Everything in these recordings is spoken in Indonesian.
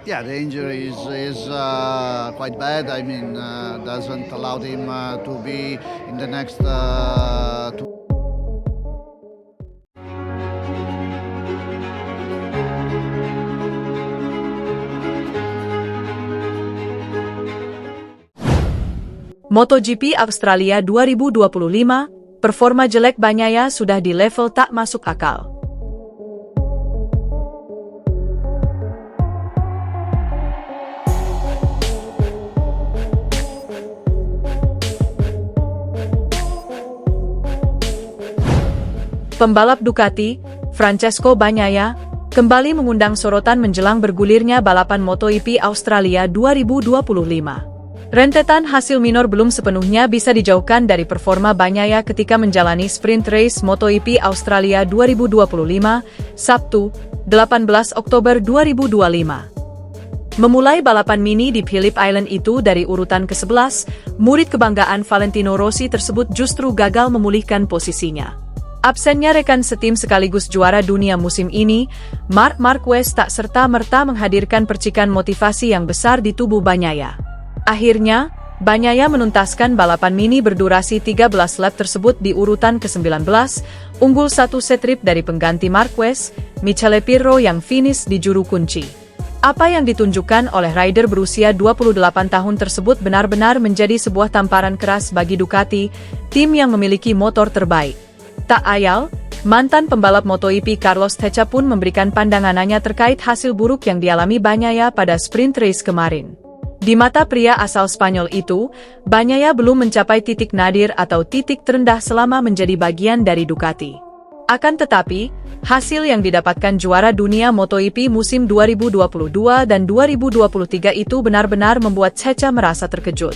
Yeah, the injury is quite bad. I mean, doesn't allow him to be in the next two. MotoGP Australia 2025, performa jelek Bagnaia sudah di level tak masuk akal. Pembalap Ducati, Francesco Bagnaia, kembali mengundang sorotan menjelang bergulirnya balapan MotoGP Australia 2025. Rentetan hasil minor belum sepenuhnya bisa dijauhkan dari performa Bagnaia ketika menjalani sprint race MotoGP Australia 2025, Sabtu, 18 Oktober 2025. Memulai balapan mini di Phillip Island itu dari urutan ke-11, murid kebanggaan Valentino Rossi tersebut justru gagal memulihkan posisinya. Absennya rekan setim sekaligus juara dunia musim ini, Marc Marquez tak serta-merta menghadirkan percikan motivasi yang besar di tubuh Bagnaia. Akhirnya, Bagnaia menuntaskan balapan mini berdurasi 13 lap tersebut di urutan ke-19, unggul satu set trip dari pengganti Marquez, Michele Pirro yang finish di juru kunci. Apa yang ditunjukkan oleh rider berusia 28 tahun tersebut benar-benar menjadi sebuah tamparan keras bagi Ducati, tim yang memiliki motor terbaik. Tak ayal, mantan pembalap MotoGP Carlos Teixeira pun memberikan pandangannya terkait hasil buruk yang dialami Bagnaia pada sprint race kemarin. Di mata pria asal Spanyol itu, Bagnaia belum mencapai titik nadir atau titik terendah selama menjadi bagian dari Ducati. Akan tetapi, hasil yang didapatkan juara dunia MotoGP musim 2022 dan 2023 itu benar-benar membuat Teixeira merasa terkejut.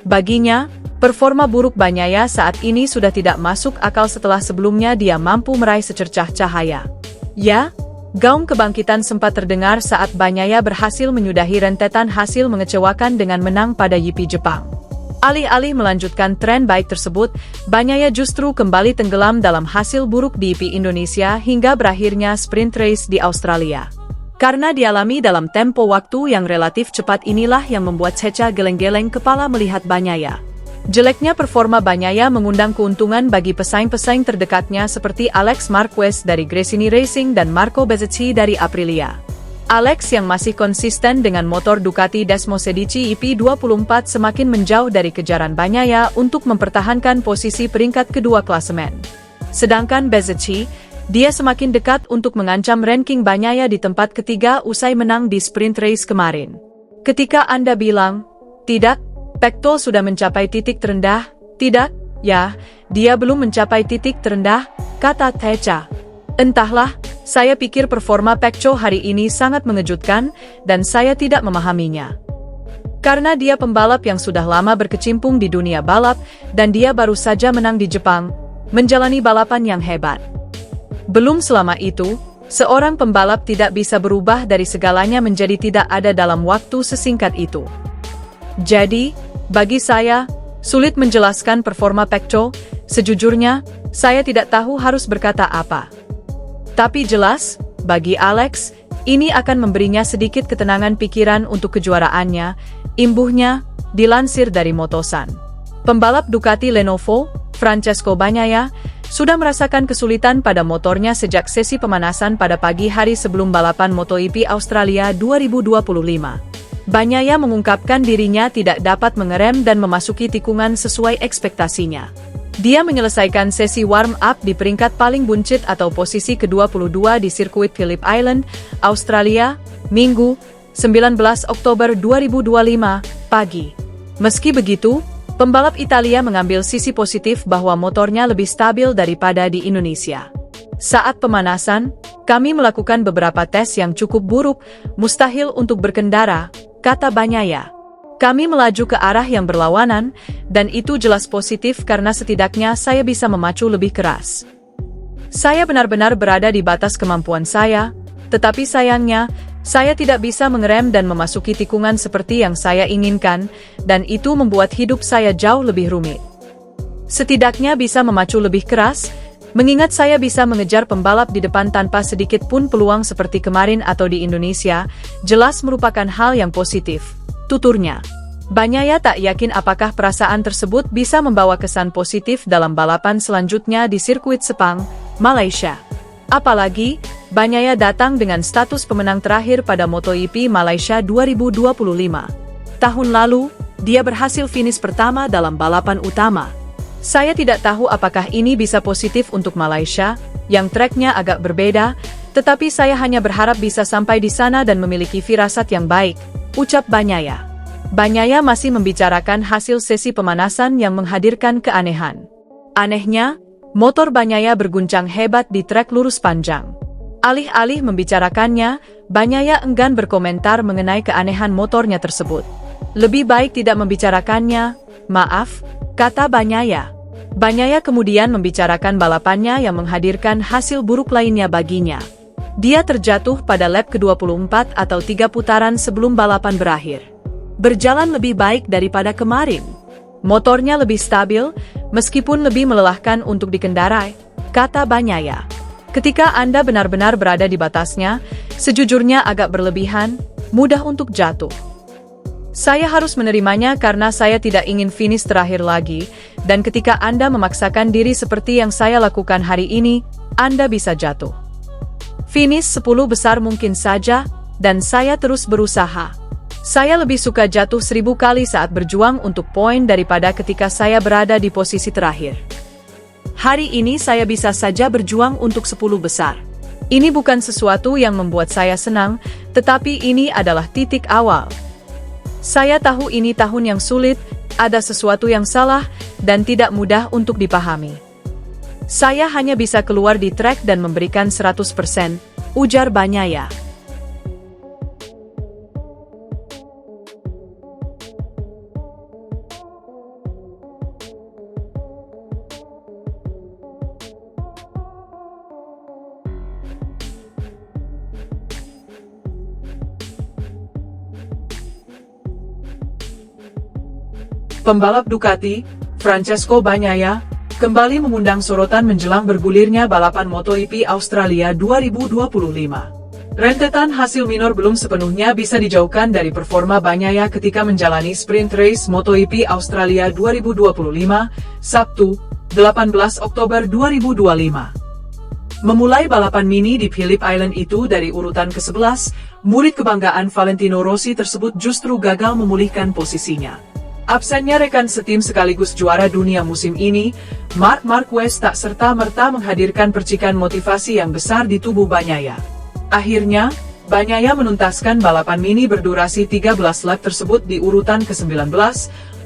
Baginya, performa buruk Bagnaia saat ini sudah tidak masuk akal setelah sebelumnya dia mampu meraih secercah cahaya. Ya, gaung kebangkitan sempat terdengar saat Bagnaia berhasil menyudahi rentetan hasil mengecewakan dengan menang pada GP Jepang. Alih-alih melanjutkan tren baik tersebut, Bagnaia justru kembali tenggelam dalam hasil buruk di GP Indonesia hingga berakhirnya sprint race di Australia. Karena dialami dalam tempo waktu yang relatif cepat inilah yang membuat Teixeira geleng-geleng kepala melihat Bagnaia. Jeleknya performa Bagnaia mengundang keuntungan bagi pesaing-pesaing terdekatnya seperti Alex Marquez dari Gresini Racing dan Marco Bezzecchi dari Aprilia. Alex yang masih konsisten dengan motor Ducati Desmosedici EP24 semakin menjauh dari kejaran Bagnaia untuk mempertahankan posisi peringkat kedua klasemen. Sedangkan Bezzecchi, dia semakin dekat untuk mengancam ranking Bagnaia di tempat ketiga usai menang di sprint race kemarin. Ketika Anda bilang, tidak, Pectol sudah mencapai titik terendah, tidak, ya, dia belum mencapai titik terendah, kata Teixeira. Entahlah, saya pikir performa Pectol hari ini sangat mengejutkan, dan saya tidak memahaminya. Karena dia pembalap yang sudah lama berkecimpung di dunia balap, dan dia baru saja menang di Jepang, menjalani balapan yang hebat. Belum selama itu, seorang pembalap tidak bisa berubah dari segalanya menjadi tidak ada dalam waktu sesingkat itu. Jadi, bagi saya, sulit menjelaskan performa Pectol. Sejujurnya, saya tidak tahu harus berkata apa. Tapi jelas, bagi Alex, ini akan memberinya sedikit ketenangan pikiran untuk kejuaraannya, imbuhnya, dilansir dari Motosan. Pembalap Ducati Lenovo, Francesco Bagnaia, sudah merasakan kesulitan pada motornya sejak sesi pemanasan pada pagi hari sebelum balapan MotoGP Australia 2025. Bagnaia mengungkapkan dirinya tidak dapat mengerem dan memasuki tikungan sesuai ekspektasinya. Dia menyelesaikan sesi warm-up di peringkat paling buncit atau posisi ke-22 di sirkuit Phillip Island, Australia, Minggu, 19 Oktober 2025, pagi. Meski begitu, pembalap Italia mengambil sisi positif bahwa motornya lebih stabil daripada di Indonesia. Saat pemanasan, kami melakukan beberapa tes yang cukup buruk, mustahil untuk berkendara, kata Bagnaia. Kami melaju ke arah yang berlawanan, dan itu jelas positif karena setidaknya saya bisa memacu lebih keras. Saya benar-benar berada di batas kemampuan saya, tetapi sayangnya, saya tidak bisa mengerem dan memasuki tikungan seperti yang saya inginkan, dan itu membuat hidup saya jauh lebih rumit. Setidaknya bisa memacu lebih keras, Mengingat saya bisa mengejar pembalap di depan tanpa sedikit pun peluang seperti kemarin atau di Indonesia, jelas merupakan hal yang positif, tuturnya. Bagnaia tak yakin apakah perasaan tersebut bisa membawa kesan positif dalam balapan selanjutnya di sirkuit Sepang, Malaysia. Apalagi, Bagnaia datang dengan status pemenang terakhir pada MotoGP Malaysia 2025. Tahun lalu, dia berhasil finish pertama dalam balapan utama. Saya tidak tahu apakah ini bisa positif untuk Malaysia, yang treknya agak berbeda, tetapi saya hanya berharap bisa sampai di sana dan memiliki firasat yang baik, ucap Bagnaia. Bagnaia masih membicarakan hasil sesi pemanasan yang menghadirkan keanehan. Anehnya, motor Bagnaia berguncang hebat di trek lurus panjang. Alih-alih membicarakannya, Bagnaia enggan berkomentar mengenai keanehan motornya tersebut. Lebih baik tidak membicarakannya, maaf, kata Bagnaia. Bagnaia kemudian membicarakan balapannya yang menghadirkan hasil buruk lainnya baginya. Dia terjatuh pada lap ke-24 atau 3 putaran sebelum balapan berakhir. Berjalan lebih baik daripada kemarin. Motornya lebih stabil, meskipun lebih melelahkan untuk dikendarai, kata Bagnaia. Ketika Anda benar-benar berada di batasnya, sejujurnya agak berlebihan, mudah untuk jatuh. Saya harus menerimanya karena saya tidak ingin finish terakhir lagi, dan ketika Anda memaksakan diri seperti yang saya lakukan hari ini, Anda bisa jatuh. Finish 10 besar mungkin saja, dan saya terus berusaha. Saya lebih suka jatuh 1000 kali saat berjuang untuk poin daripada ketika saya berada di posisi terakhir. Hari ini saya bisa saja berjuang untuk 10 besar. Ini bukan sesuatu yang membuat saya senang, tetapi ini adalah titik awal. Saya tahu ini tahun yang sulit, ada sesuatu yang salah, dan tidak mudah untuk dipahami. Saya hanya bisa keluar di trek dan memberikan 100%, ujar Bagnaia. Pembalap Ducati, Francesco Bagnaia, kembali mengundang sorotan menjelang bergulirnya balapan MotoGP Australia 2025. Rentetan hasil minor belum sepenuhnya bisa dijauhkan dari performa Bagnaia ketika menjalani sprint race MotoGP Australia 2025, Sabtu, 18 Oktober 2025. Memulai balapan mini di Phillip Island itu dari urutan ke-11, murid kebanggaan Valentino Rossi tersebut justru gagal memulihkan posisinya. Absennya rekan setim sekaligus juara dunia musim ini, Marc Marquez tak serta-merta menghadirkan percikan motivasi yang besar di tubuh Bagnaia. Akhirnya, Bagnaia menuntaskan balapan mini berdurasi 13 lap tersebut di urutan ke-19,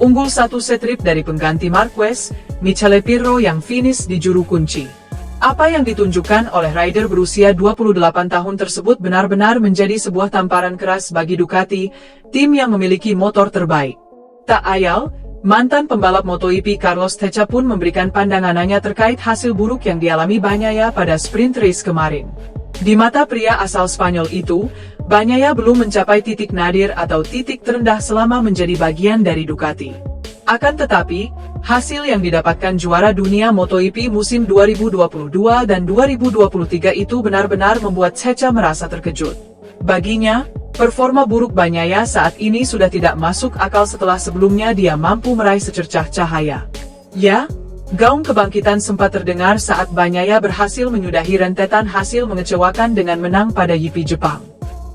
unggul 1 setrip dari pengganti Marquez, Michele Pirro yang finish di juru kunci. Apa yang ditunjukkan oleh rider berusia 28 tahun tersebut benar-benar menjadi sebuah tamparan keras bagi Ducati, tim yang memiliki motor terbaik. Tak ayal, mantan pembalap MotoGP Carlos Teixeira pun memberikan pandangannya terkait hasil buruk yang dialami Bagnaia pada sprint race kemarin. Di mata pria asal Spanyol itu, Bagnaia belum mencapai titik nadir atau titik terendah selama menjadi bagian dari Ducati. Akan tetapi, hasil yang didapatkan juara dunia MotoGP musim 2022 dan 2023 itu benar-benar membuat Teixeira merasa terkejut. Baginya, performa buruk Bagnaia saat ini sudah tidak masuk akal setelah sebelumnya dia mampu meraih secercah cahaya. Ya, gaung kebangkitan sempat terdengar saat Bagnaia berhasil menyudahi rentetan hasil mengecewakan dengan menang pada GP Jepang.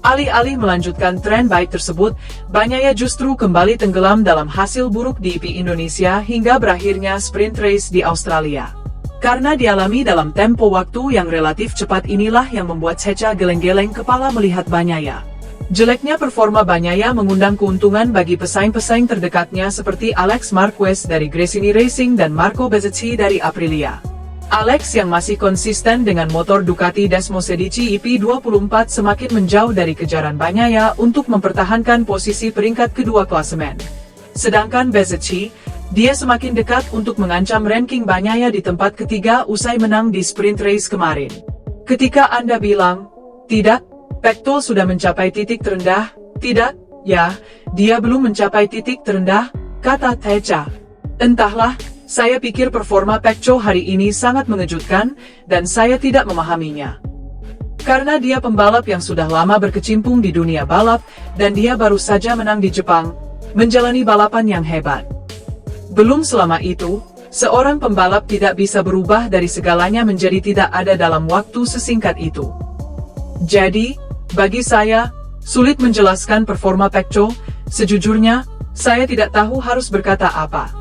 Alih-alih melanjutkan tren baik tersebut, Bagnaia justru kembali tenggelam dalam hasil buruk di GP Indonesia hingga berakhirnya sprint race di Australia. Karena dialami dalam tempo waktu yang relatif cepat inilah yang membuat Teixeira geleng-geleng kepala melihat Bagnaia. Jeleknya performa Bagnaia mengundang keuntungan bagi pesaing-pesaing terdekatnya seperti Alex Marquez dari Gresini Racing dan Marco Bezzecchi dari Aprilia. Alex yang masih konsisten dengan motor Ducati Desmosedici EP24 semakin menjauh dari kejaran Bagnaia untuk mempertahankan posisi peringkat kedua klasemen. Sedangkan Bezzecchi, dia semakin dekat untuk mengancam ranking Bagnaia di tempat ketiga usai menang di sprint race kemarin. Ketika Anda bilang, tidak, Pectol sudah mencapai titik terendah, tidak, ya, dia belum mencapai titik terendah, kata Teixeira. Entahlah, Saya pikir performa Pecco hari ini sangat mengejutkan dan saya tidak memahaminya. Karena dia pembalap yang sudah lama berkecimpung di dunia balap dan dia baru saja menang di Jepang, menjalani balapan yang hebat. Belum selama itu, seorang pembalap tidak bisa berubah dari segalanya menjadi tidak ada dalam waktu sesingkat itu. Jadi, bagi saya, sulit menjelaskan performa Pecco. Sejujurnya, saya tidak tahu harus berkata apa.